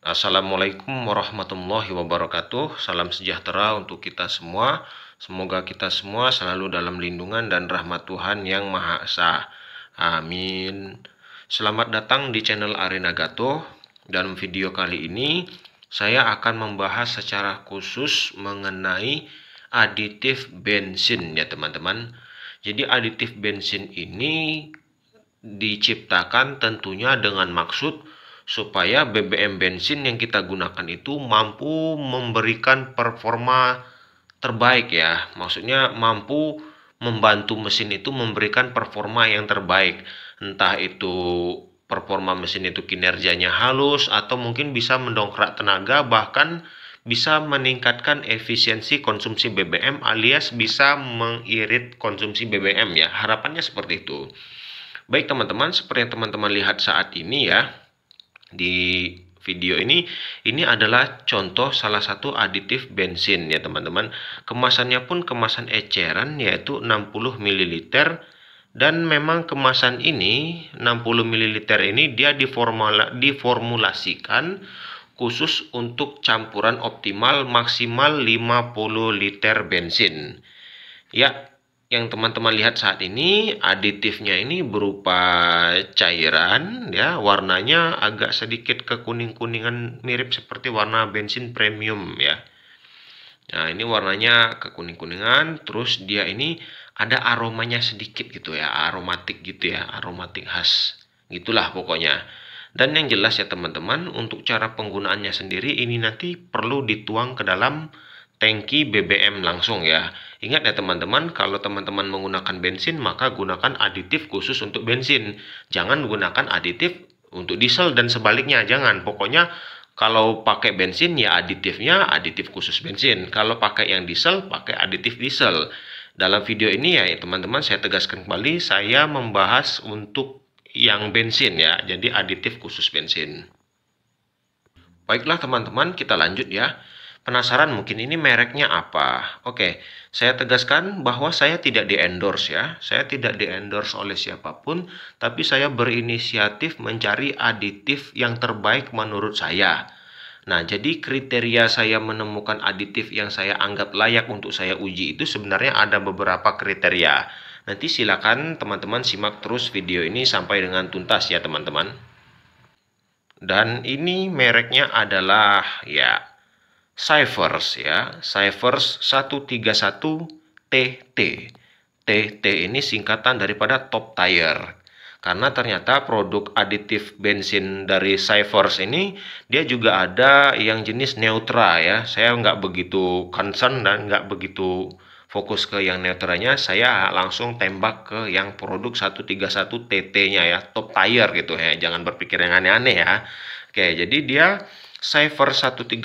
Assalamualaikum warahmatullahi wabarakatuh. Salam sejahtera untuk kita semua. Semoga kita semua selalu dalam lindungan dan rahmat Tuhan Yang Maha Esa. Amin. Selamat datang di channel Arena Gato. Dalam video kali ini, saya akan membahas secara khusus mengenai aditif bensin ya teman-teman. Jadi aditif bensin ini diciptakan tentunya dengan maksud supaya BBM bensin yang kita gunakan itu mampu memberikan performa terbaik ya. Maksudnya mampu membantu mesin itu memberikan performa yang terbaik. Entah itu performa mesin itu kinerjanya halus atau mungkin bisa mendongkrak tenaga, bahkan bisa meningkatkan efisiensi konsumsi BBM alias bisa mengirit konsumsi BBM ya. Harapannya seperti itu. Baik teman-teman, seperti yang teman-teman lihat saat ini ya, di video ini adalah contoh salah satu aditif bensin ya teman-teman. Kemasannya pun kemasan eceran yaitu 60 ml, dan memang kemasan ini 60 ml ini dia diformulasikan khusus untuk campuran optimal maksimal 50 liter bensin. Ya, yang teman-teman lihat saat ini aditifnya ini berupa cairan ya, warnanya agak sedikit kekuning-kuningan mirip seperti warna bensin premium ya. Nah, ini warnanya kekuning-kuningan, terus dia ini ada aromanya sedikit gitu ya, aromatik gitu ya, aromatik khas. Gitulah pokoknya. Dan yang jelas ya teman-teman, untuk cara penggunaannya sendiri ini nanti perlu dituang ke dalam tangki BBM langsung ya. Ingat ya teman-teman, kalau teman-teman menggunakan bensin maka gunakan aditif khusus untuk bensin. Jangan gunakan aditif untuk diesel dan sebaliknya, jangan. Pokoknya kalau pakai bensin ya aditifnya aditif khusus bensin. Kalau pakai yang diesel, pakai aditif diesel. Dalam video ini ya teman-teman, saya tegaskan kembali, saya membahas untuk yang bensin ya. Jadi aditif khusus bensin. Baiklah teman-teman, kita lanjut ya. Penasaran mungkin ini mereknya apa? Oke, saya tegaskan bahwa saya tidak di-endorse ya. Saya tidak di-endorse oleh siapapun, tapi saya berinisiatif mencari aditif yang terbaik menurut saya. Nah, jadi kriteria saya menemukan aditif yang saya anggap layak untuk saya uji itu sebenarnya ada beberapa kriteria. Nanti silakan teman-teman simak terus video ini sampai dengan tuntas ya teman-teman. Dan ini mereknya adalah ya Cyphers ya, Cyphers 131TT. TT ini singkatan daripada Top Tire. Karena ternyata produk aditif bensin dari Cyphers ini dia juga ada yang jenis Neutra ya. Saya nggak begitu concern dan nggak begitu fokus ke yang Neutranya. Saya langsung tembak ke yang produk 131TT-nya ya, Top Tire gitu ya. Jangan berpikir yang aneh-aneh ya. Oke, jadi dia Cyphers 131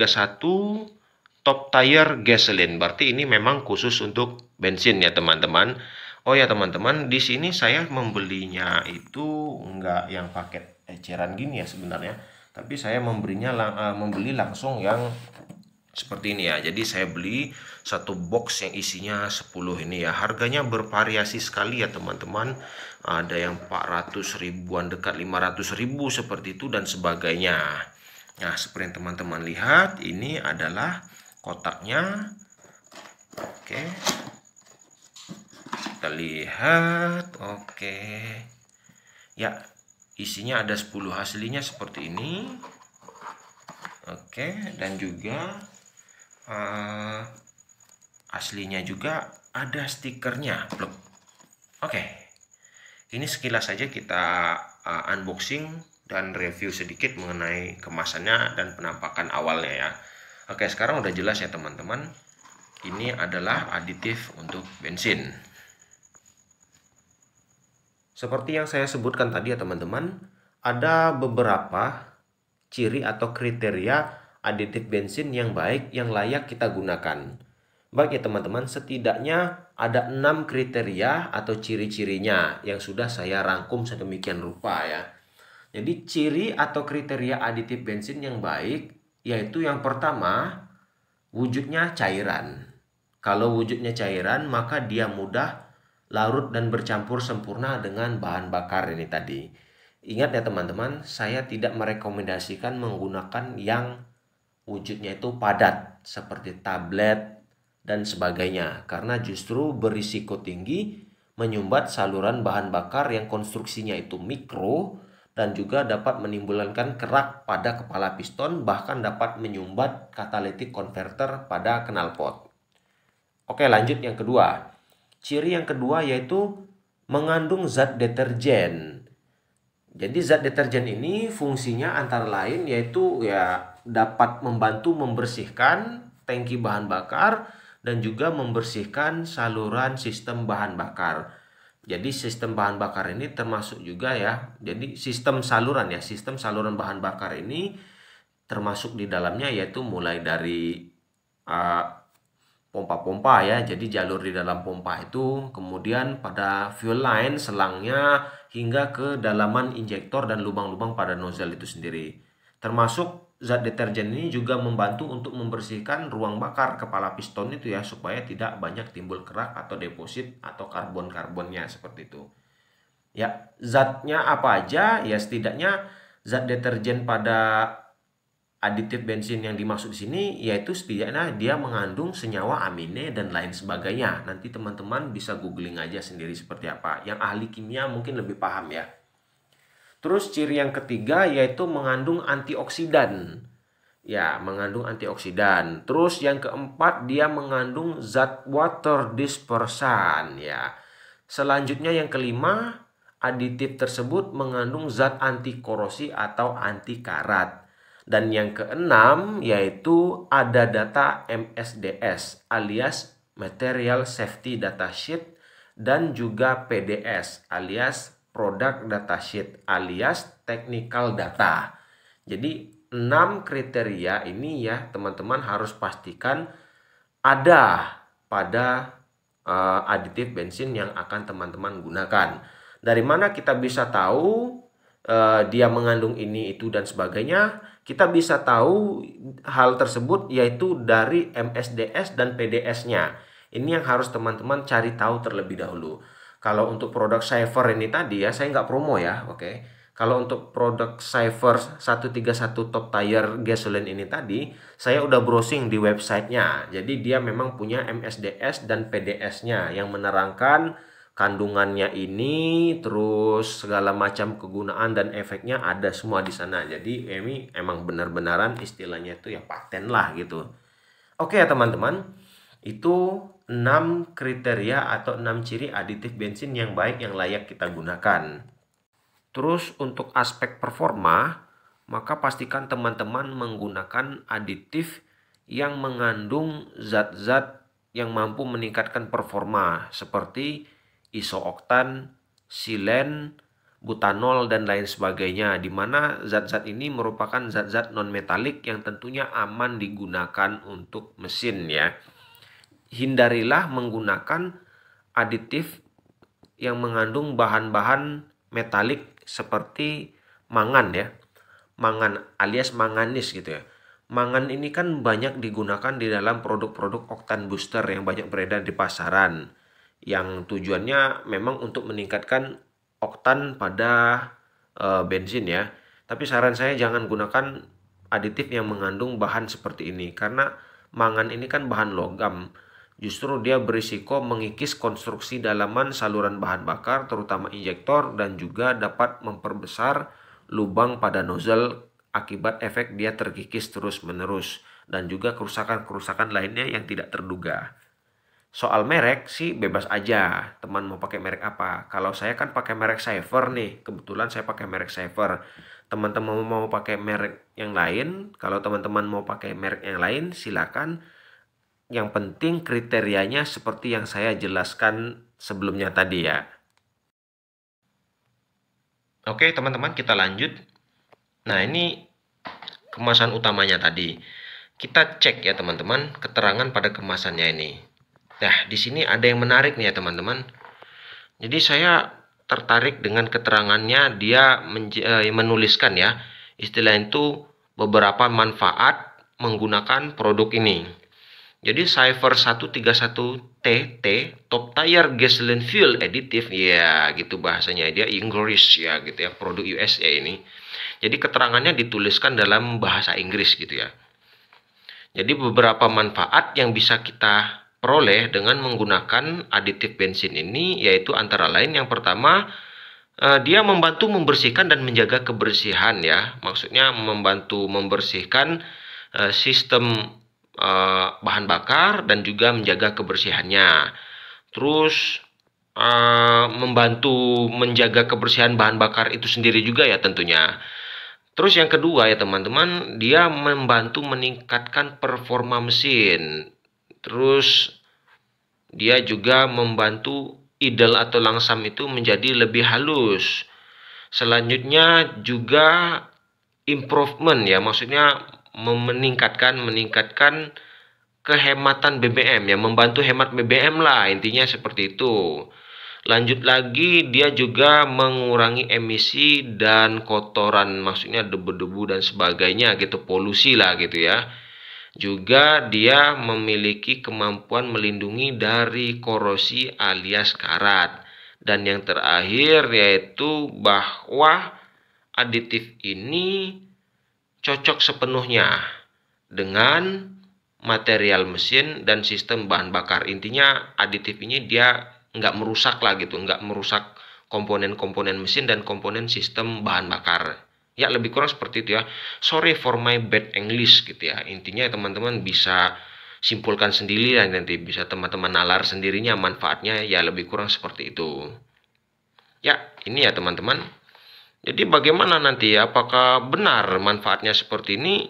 Top Tire Gasoline. Berarti ini memang khusus untuk bensin ya teman-teman. Oh ya teman-teman, di sini saya membelinya itu enggak yang paket eceran gini ya sebenarnya, tapi saya membeli langsung yang seperti ini ya. Jadi saya beli satu box yang isinya 10 ini ya. Harganya bervariasi sekali ya teman-teman. Ada yang 400 ribuan, dekat 500 ribu seperti itu dan sebagainya. Nah, seperti yang teman-teman lihat, ini adalah kotaknya. Oke, kita lihat. Oke ya, isinya ada 10 aslinya seperti ini. Oke, dan juga aslinya juga ada stikernya. Oke, ini sekilas saja kita unboxing dan review sedikit mengenai kemasannya dan penampakan awalnya ya. Oke, sekarang udah jelas ya teman-teman. Ini adalah aditif untuk bensin. Seperti yang saya sebutkan tadi ya teman-teman, ada beberapa ciri atau kriteria aditif bensin yang baik yang layak kita gunakan. Baik ya teman-teman, setidaknya ada 6 kriteria atau ciri-cirinya yang sudah saya rangkum sedemikian rupa ya. Jadi ciri atau kriteria aditif bensin yang baik yaitu yang pertama, wujudnya cairan. Kalau wujudnya cairan maka dia mudah larut dan bercampur sempurna dengan bahan bakar ini tadi. Ingat ya teman-teman, saya tidak merekomendasikan menggunakan yang wujudnya itu padat seperti tablet dan sebagainya, karena justru berisiko tinggi menyumbat saluran bahan bakar yang konstruksinya itu mikro dan juga dapat menimbulkan kerak pada kepala piston, bahkan dapat menyumbat catalytic converter pada knalpot. Oke, lanjut yang kedua. Ciri yang kedua yaitu mengandung zat deterjen. Jadi zat deterjen ini fungsinya antara lain yaitu ya dapat membantu membersihkan tangki bahan bakar dan juga membersihkan saluran sistem bahan bakar. Jadi sistem bahan bakar ini termasuk juga ya. Jadi sistem saluran bahan bakar ini termasuk di dalamnya yaitu mulai dari pompa-pompa ya, jadi jalur di dalam pompa itu, kemudian pada fuel line selangnya hingga ke dalaman injektor dan lubang-lubang pada nozzle itu sendiri. Termasuk zat deterjen ini juga membantu untuk membersihkan ruang bakar kepala piston itu ya, supaya tidak banyak timbul kerak atau deposit atau karbon-karbonnya seperti itu. Ya, zatnya apa aja? Ya setidaknya zat deterjen pada aditif bensin yang dimaksud di sini yaitu setidaknya dia mengandung senyawa amine dan lain sebagainya. Nanti teman-teman bisa googling aja sendiri seperti apa. Yang ahli kimia mungkin lebih paham ya. Terus ciri yang ketiga yaitu mengandung antioksidan. Ya, mengandung antioksidan. Terus yang keempat dia mengandung zat water dispersan ya. Selanjutnya yang kelima, aditif tersebut mengandung zat anti korosi atau anti karat. Dan yang keenam yaitu ada data MSDS alias Material Safety Data Sheet dan juga PDS alias Product Data Sheet alias Technical Data. Jadi 6 kriteria ini ya teman-teman harus pastikan ada pada aditif bensin yang akan teman-teman gunakan. Dari mana kita bisa tahu dia mengandung ini, itu, dan sebagainya? Kita bisa tahu hal tersebut yaitu dari MSDS dan PDS-nya. Ini yang harus teman-teman cari tahu terlebih dahulu. Kalau untuk produk Saver ini tadi ya, saya nggak promo ya, oke. Kalau untuk produk Saver 131 Top Tire Gasoline ini tadi, saya udah browsing di websitenya. Jadi dia memang punya MSDS dan PDS-nya yang menerangkan kandungannya ini, terus segala macam kegunaan dan efeknya ada semua di sana. Jadi ini emang benar-benaran istilahnya itu ya paten lah gitu. Oke ya teman-teman, itu 6 kriteria atau 6 ciri aditif bensin yang baik yang layak kita gunakan. Terus untuk aspek performa, maka pastikan teman-teman menggunakan aditif yang mengandung zat-zat yang mampu meningkatkan performa seperti isooktan, silen, butanol, dan lain sebagainya, di mana zat-zat ini merupakan zat-zat non-metalik yang tentunya aman digunakan untuk mesin ya. Hindarilah menggunakan aditif yang mengandung bahan-bahan metalik seperti mangan ya. Mangan alias manganis gitu ya. Mangan ini kan banyak digunakan di dalam produk-produk oktan booster yang banyak beredar di pasaran, yang tujuannya memang untuk meningkatkan oktan pada bensin ya. Tapi saran saya jangan gunakan aditif yang mengandung bahan seperti ini, karena mangan ini kan bahan logam. Justru dia berisiko mengikis konstruksi dalaman saluran bahan bakar terutama injektor, dan juga dapat memperbesar lubang pada nozzle akibat efek dia terkikis terus-menerus, dan juga kerusakan-kerusakan lainnya yang tidak terduga. Soal merek sih bebas aja, teman mau pakai merek apa. Kalau saya kan pakai merek Saver nih, kebetulan saya pakai merek Saver. Teman-teman mau pakai merek yang lain, kalau teman-teman mau pakai merek yang lain silakan. Yang penting kriterianya seperti yang saya jelaskan sebelumnya tadi ya. Oke teman-teman, kita lanjut. Nah ini kemasan utamanya tadi. Kita cek ya teman-teman keterangan pada kemasannya ini. Nah, di sini ada yang menarik nih ya teman-teman. Jadi saya tertarik dengan keterangannya, dia menuliskan ya, istilah itu beberapa manfaat menggunakan produk ini. Jadi Cypher 131TT Top Tier Gasoline Fuel Additive, ya gitu bahasanya, dia English ya gitu ya, produk USA ini. Jadi keterangannya dituliskan dalam bahasa Inggris gitu ya. Jadi beberapa manfaat yang bisa kita peroleh dengan menggunakan aditif bensin ini, yaitu antara lain yang pertama, dia membantu membersihkan dan menjaga kebersihan ya. Maksudnya membantu membersihkan sistem bahan bakar dan juga menjaga kebersihannya. Terus membantu menjaga kebersihan bahan bakar itu sendiri juga ya tentunya. Terus yang kedua ya teman-teman, dia membantu meningkatkan performa mesin. Terus dia juga membantu idle atau langsam itu menjadi lebih halus. Selanjutnya juga improvement ya, maksudnya meningkatkan kehematan BBM ya, membantu hemat BBM lah, intinya seperti itu. Lanjut lagi, dia juga mengurangi emisi dan kotoran, maksudnya debu-debu dan sebagainya gitu, polusi lah gitu ya. Juga dia memiliki kemampuan melindungi dari korosi alias karat. Dan yang terakhir yaitu bahwa aditif ini cocok sepenuhnya dengan material mesin dan sistem bahan bakar. Intinya aditif ini dia nggak merusak lah gitu, nggak merusak komponen-komponen mesin dan komponen sistem bahan bakar. Ya lebih kurang seperti itu ya. Sorry for my bad English gitu ya. Intinya teman-teman bisa simpulkan sendiri dan nanti bisa teman-teman nalar sendirinya manfaatnya, ya lebih kurang seperti itu. Ya ini ya teman-teman. Jadi bagaimana nanti ya, apakah benar manfaatnya seperti ini?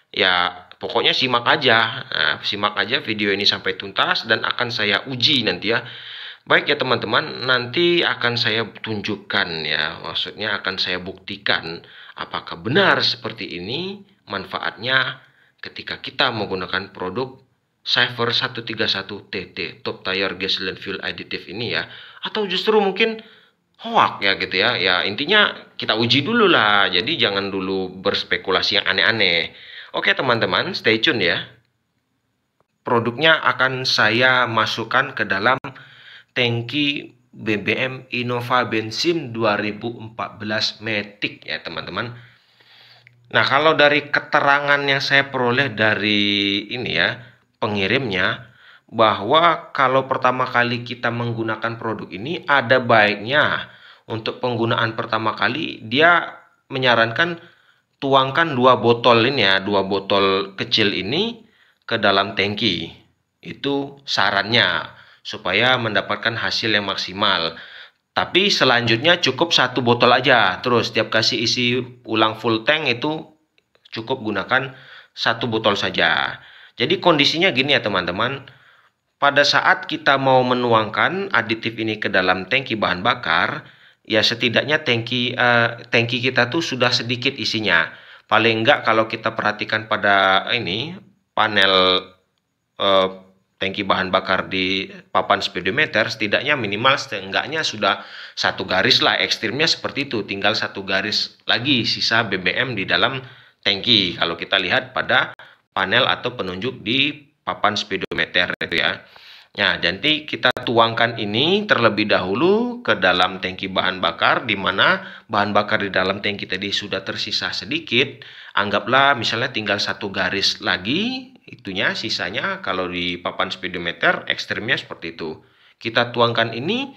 Ya pokoknya simak aja. Nah, simak aja video ini sampai tuntas dan akan saya uji nanti ya. Baik ya teman-teman, nanti akan saya tunjukkan ya, maksudnya akan saya buktikan apakah benar seperti ini manfaatnya ketika kita menggunakan produk Cypher 131TT Top Tier Gasoline Fuel Additive ini ya, atau justru mungkin hoax ya gitu ya. Ya intinya kita uji dulu lah, jadi jangan dulu berspekulasi yang aneh-aneh. Oke teman-teman, stay tune ya. Produknya akan saya masukkan ke dalam tangki BBM Innova bensin 2014 Matic ya teman-teman. Nah kalau dari keterangan yang saya peroleh dari ini ya, pengirimnya, bahwa kalau pertama kali kita menggunakan produk ini ada baiknya untuk penggunaan pertama kali dia menyarankan tuangkan 2 botol ini ya, 2 botol kecil ini ke dalam tangki. Itu sarannya supaya mendapatkan hasil yang maksimal. Tapi selanjutnya cukup 1 botol aja. Terus setiap kasih isi ulang full tank itu cukup gunakan 1 botol saja. Jadi kondisinya gini ya teman-teman. Pada saat kita mau menuangkan aditif ini ke dalam tangki bahan bakar, ya setidaknya tangki kita tuh sudah sedikit isinya. Paling enggak kalau kita perhatikan pada ini panel tangki bahan bakar di papan speedometer, setidaknya minimal setengahnya sudah 1 garis lah, ekstrimnya seperti itu, tinggal 1 garis lagi sisa BBM di dalam tangki kalau kita lihat pada panel atau penunjuk di papan speedometer itu ya. Nah, jadi kita tuangkan ini terlebih dahulu ke dalam tangki bahan bakar, di mana bahan bakar di dalam tangki tadi sudah tersisa sedikit. Anggaplah misalnya tinggal 1 garis lagi, itunya sisanya kalau di papan speedometer ekstrimnya seperti itu. Kita tuangkan ini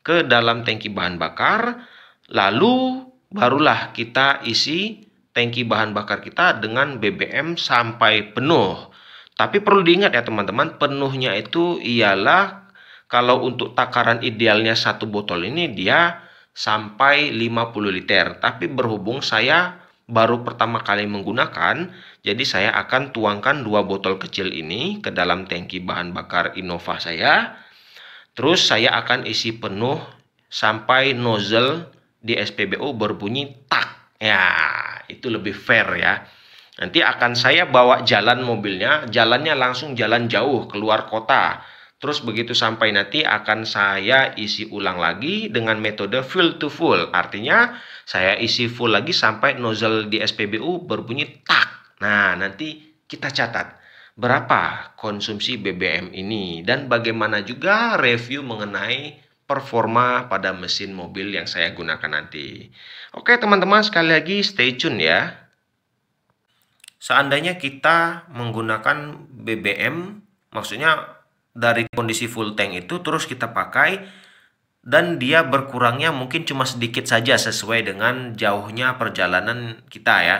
ke dalam tangki bahan bakar, lalu barulah kita isi tangki bahan bakar kita dengan BBM sampai penuh. Tapi perlu diingat ya teman-teman, penuhnya itu ialah kalau untuk takaran idealnya 1 botol ini dia sampai 50 liter. Tapi berhubung saya baru pertama kali menggunakan, jadi saya akan tuangkan 2 botol kecil ini ke dalam tangki bahan bakar Innova saya. Terus saya akan isi penuh sampai nozzle di SPBU berbunyi tak. Ya, itu lebih fair ya. Nanti akan saya bawa jalan mobilnya, jalannya langsung jalan jauh keluar kota. Terus begitu sampai nanti akan saya isi ulang lagi dengan metode fill to full. Artinya saya isi full lagi sampai nozzle di SPBU berbunyi tak. Nah nanti kita catat berapa konsumsi BBM ini dan bagaimana juga review mengenai performa pada mesin mobil yang saya gunakan nanti. Oke teman-teman, sekali lagi stay tune ya. Seandainya kita menggunakan BBM, maksudnya dari kondisi full tank itu terus kita pakai dan dia berkurangnya mungkin cuma sedikit saja sesuai dengan jauhnya perjalanan kita ya.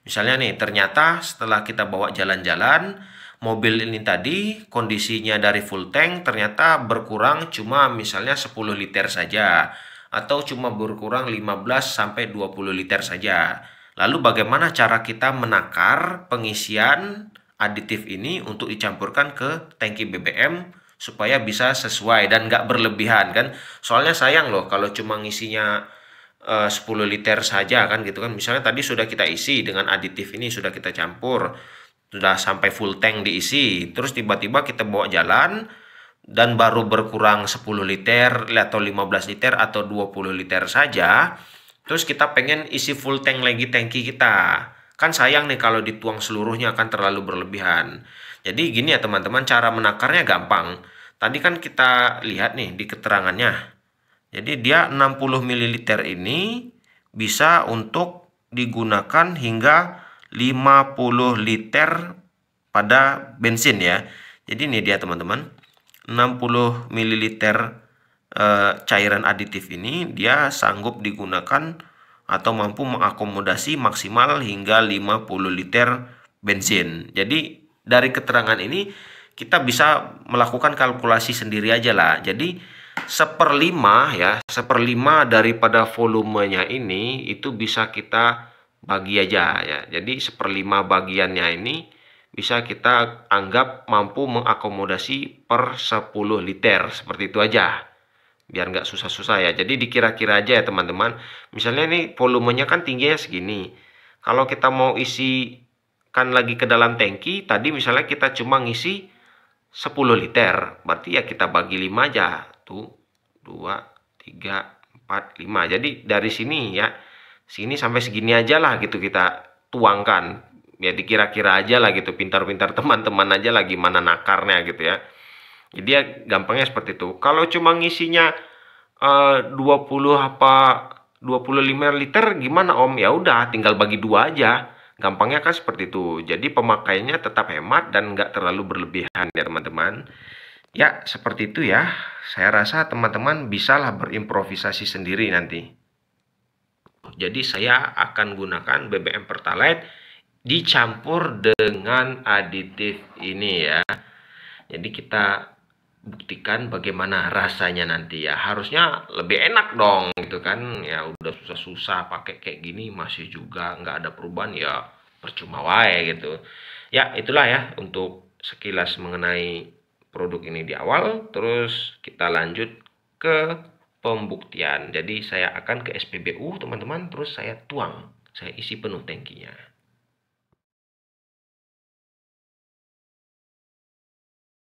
Misalnya nih, ternyata setelah kita bawa jalan-jalan, mobil ini tadi kondisinya dari full tank ternyata berkurang cuma misalnya 10 liter saja atau cuma berkurang 15 sampai 20 liter saja. Lalu bagaimana cara kita menakar pengisian aditif ini untuk dicampurkan ke tangki BBM supaya bisa sesuai dan nggak berlebihan kan. Soalnya sayang loh kalau cuma ngisinya 10 liter saja kan gitu kan. Misalnya tadi sudah kita isi dengan aditif ini, sudah kita campur, sudah sampai full tank diisi, terus tiba-tiba kita bawa jalan dan baru berkurang 10 liter atau 15 liter atau 20 liter saja, terus kita pengen isi full tank lagi tangki kita. Kan sayang nih kalau dituang seluruhnya akan terlalu berlebihan. Jadi gini ya teman-teman, cara menakarnya gampang. Tadi kan kita lihat nih di keterangannya. Jadi dia 60 ml ini bisa untuk digunakan hingga 50 liter pada bensin ya. Jadi ini dia teman-teman. 60 ml cairan aditif ini dia sanggup digunakan atau mampu mengakomodasi maksimal hingga 50 liter bensin. Jadi dari keterangan ini kita bisa melakukan kalkulasi sendiri aja lah. Jadi 1/5 ya, 1/5 daripada volumenya ini itu bisa kita bagi aja ya. Jadi 1/5 bagiannya ini bisa kita anggap mampu mengakomodasi per 10 liter. Seperti itu aja. Biar nggak susah-susah ya. Jadi dikira-kira aja ya teman-teman. Misalnya ini volumenya kan tingginya segini. Kalau kita mau isi kan lagi ke dalam tangki, tadi misalnya kita cuma ngisi 10 liter. Berarti ya kita bagi 5 aja. Tuh, 2, 3, 4, 5. Jadi dari sini ya, sini sampai segini aja lah gitu kita tuangkan. Ya dikira-kira aja lah gitu, pintar-pintar teman-teman aja lah gimana nakarnya gitu ya. Jadi ya gampangnya seperti itu. Kalau cuma ngisinya 20 apa 25 liter gimana Om? Ya udah tinggal bagi 2 aja. Gampangnya kan seperti itu. Jadi pemakaiannya tetap hemat dan nggak terlalu berlebihan ya teman-teman. Ya seperti itu ya. Saya rasa teman-teman bisalah berimprovisasi sendiri nanti. Jadi saya akan gunakan BBM Pertalite dicampur dengan aditif ini ya. Jadi kita buktikan bagaimana rasanya nanti ya. Harusnya lebih enak dong gitu kan. Ya udah susah-susah pakai kayak gini masih juga nggak ada perubahan ya percuma wae gitu. Ya itulah ya untuk sekilas mengenai produk ini di awal. Terus kita lanjut ke pembuktian. Jadi saya akan ke SPBU teman-teman. Terus saya tuang. Saya isi penuh tangkinya.